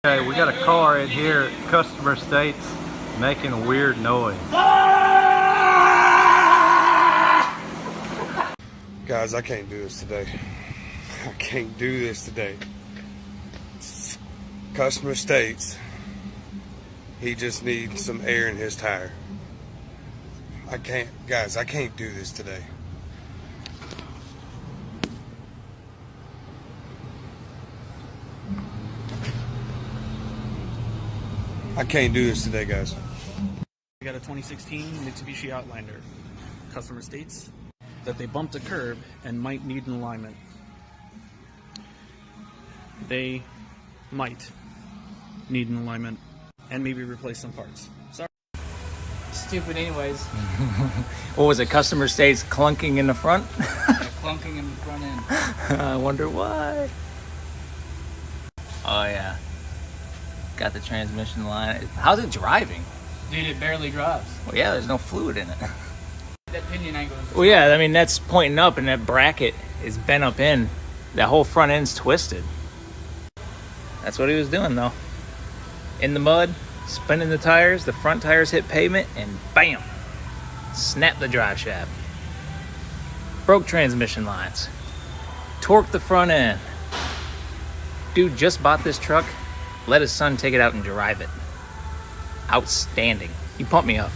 Okay, we got a car in here at Customer States making a weird noise. Guys, I can't do this today. I can't do this today. Customer states he just needs some air in his tire. I can't, guys, I can't do this today. I can't do this today, guys. We got a 2016 Mitsubishi Outlander. Customer states that they bumped a curb and might need an alignment. They might need an alignment and maybe replace some parts. Sorry. Stupid anyways. What was it? Customer states clunking in the front? Yeah, clunking in the front end. I wonder why. Oh yeah. Got the transmission line. How's it driving? Dude, it barely drives. Well, yeah, there's no fluid in it. That pinion angle is... Well, yeah, I mean, that's pointing up and that bracket is bent up in. That whole front end's twisted. That's what he was doing, though. In the mud, spinning the tires, the front tires hit pavement, and bam! Snapped the drive shaft. Broke transmission lines. Torqued the front end. Dude just bought this truck. Let his son take it out and drive it. Outstanding. You pump me up.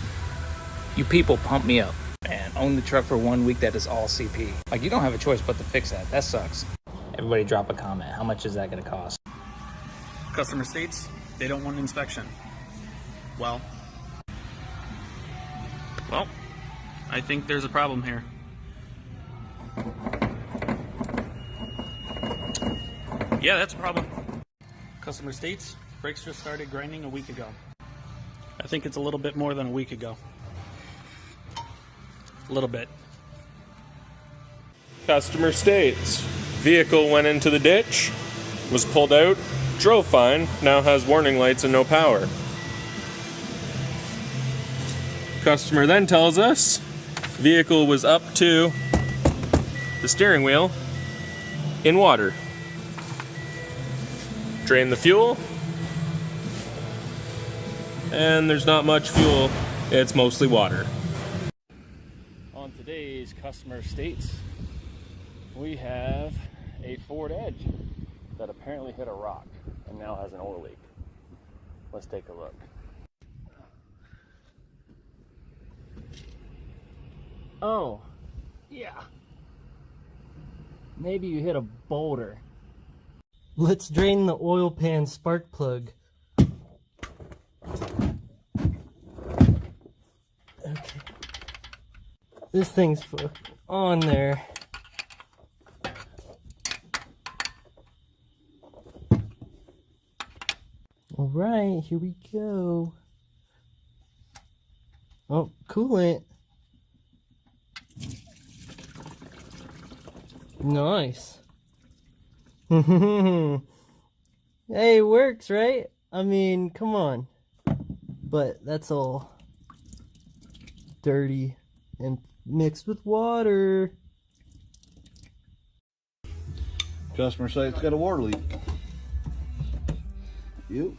You people pump me up. Man, own the truck for 1 week, that is all CP. Like, you don't have a choice but to fix that. That sucks. Everybody drop a comment. How much is that gonna cost? Customer states they don't want an inspection. Well, I think there's a problem here. Yeah, that's a problem. Customer states brakes just started grinding a week ago. I think it's a little bit more than a week ago. A little bit. Customer states vehicle went into the ditch, was pulled out, drove fine, now has warning lights and no power. Customer then tells us vehicle was up to the steering wheel in water. Drain the fuel, and there's not much fuel, it's mostly water. On today's Customer States, we have a Ford Edge that apparently hit a rock and now has an oil leak. Let's take a look. Oh, yeah. Maybe you hit a boulder. Let's drain the oil pan spark plug. Okay. This thing's on there. Alright, here we go. Oh, coolant. Nice. Hey, it works, right? I mean, come on. But that's all dirty and mixed with water. Customer says it's got a water leak. Yep.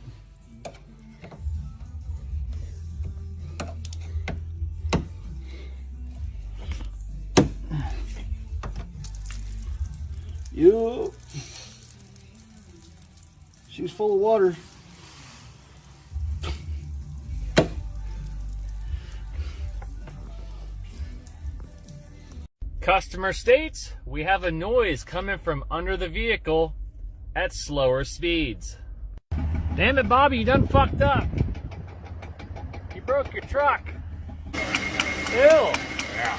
Yep. She's full of water. Customer states we have a noise coming from under the vehicle at slower speeds. Damn it, Bobby, you done fucked up. You broke your truck. Ew. Yeah.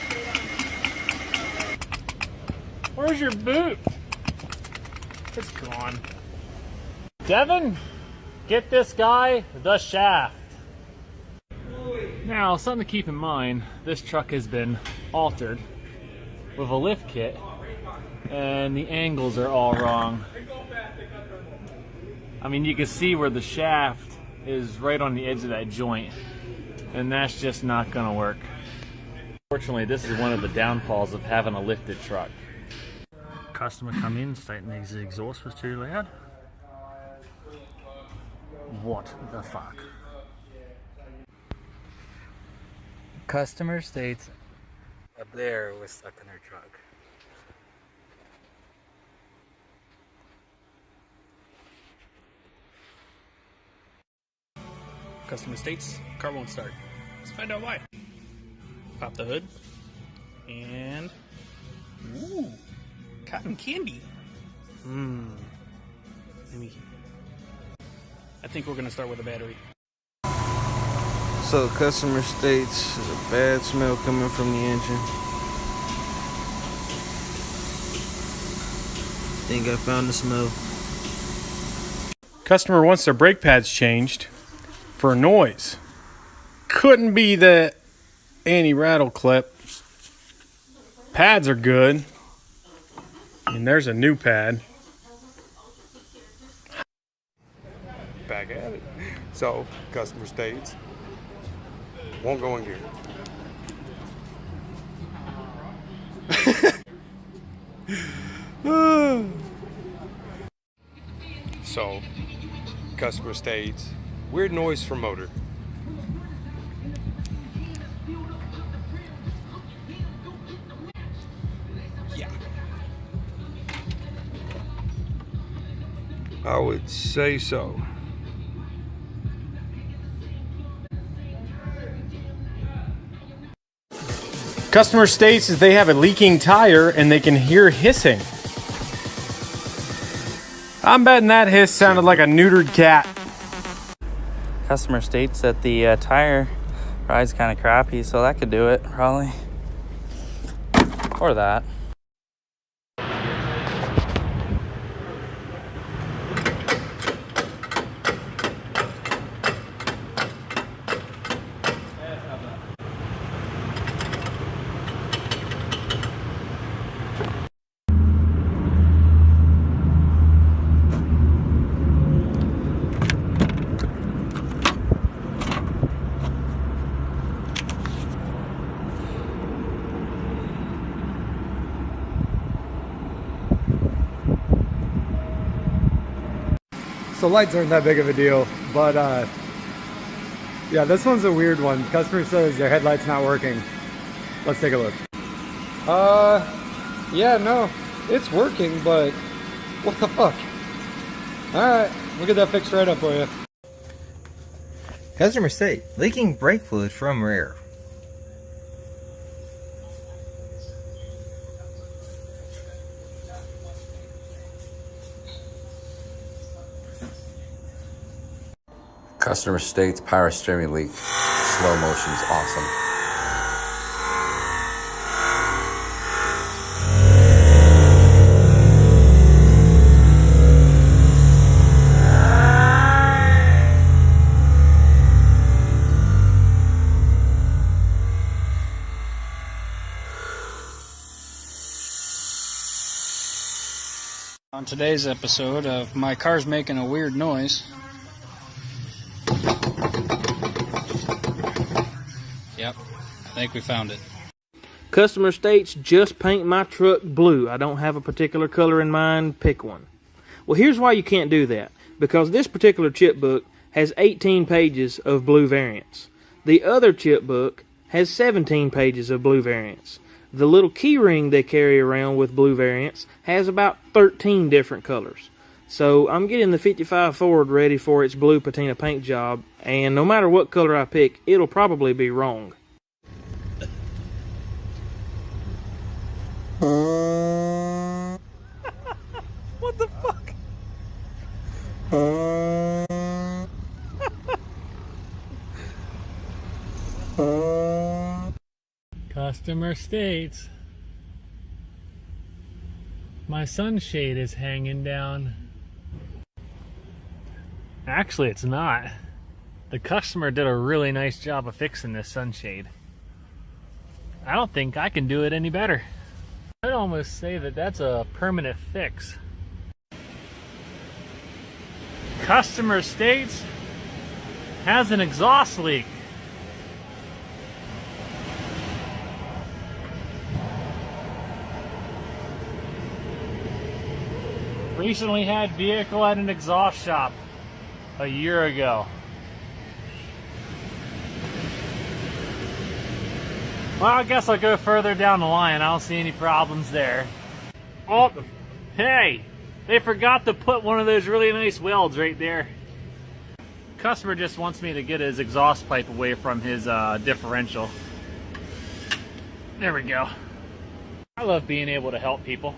Where's your boot? It's gone. Devin, get this guy the shaft. Now, something to keep in mind, this truck has been altered with a lift kit and the angles are all wrong. I mean, you can see where the shaft is right on the edge of that joint, and that's just not gonna work. Fortunately, this is one of the downfalls of having a lifted truck. Customer come in stating his exhaust was too loud. What the fuck? Customer states up there was stuck in their truck. Customer states car won't start. Let's find out why. Pop the hood. And... ooh, cotton candy. I think we're gonna start with a battery. So customer states there's a bad smell coming from the engine. Think I found the smell. Customer wants their brake pads changed for noise. Couldn't be the anti-rattle clip. Pads are good. And there's a new pad. Back at it. So, customer states, won't go in gear. So, customer states, weird noise from motor. Yeah. I would say so. Customer states that they have a leaking tire and they can hear hissing. I'm betting that hiss sounded like a neutered cat. Customer states that the tire ride's kind of crappy, so that could do it, probably. Or that. So lights aren't that big of a deal, but yeah, this one's a weird one. Customer says their headlight's not working. Let's take a look. Yeah, no, it's working, but what the fuck? Alright, we'll get that fixed right up for you. Customer state leaking brake fluid from rear. Customer states power steering leak. Slow motion is awesome. On today's episode of My Car's Making a Weird Noise. Yep, I think we found it. Customer states, just paint my truck blue. I don't have a particular color in mind. Pick one. Well, here's why you can't do that. Because this particular chip book has 18 pages of blue variants. The other chip book has 17 pages of blue variants. The little key ring they carry around with blue variants has about 13 different colors. So I'm getting the 55 Ford ready for its blue patina paint job, and no matter what color I pick, it'll probably be wrong. What the fuck? Customer states, my sunshade is hanging down. Actually, it's not. The customer did a really nice job of fixing this sunshade. I don't think I can do it any better. I'd almost say that that's a permanent fix. Customer states has an exhaust leak. Recently had vehicle at an exhaust shop. a year ago. Well, I guess I'll go further down the line. I don't see any problems there. Oh, hey, they forgot to put one of those really nice welds right there. Customer just wants me to get his exhaust pipe away from his differential. There we go. I love being able to help people.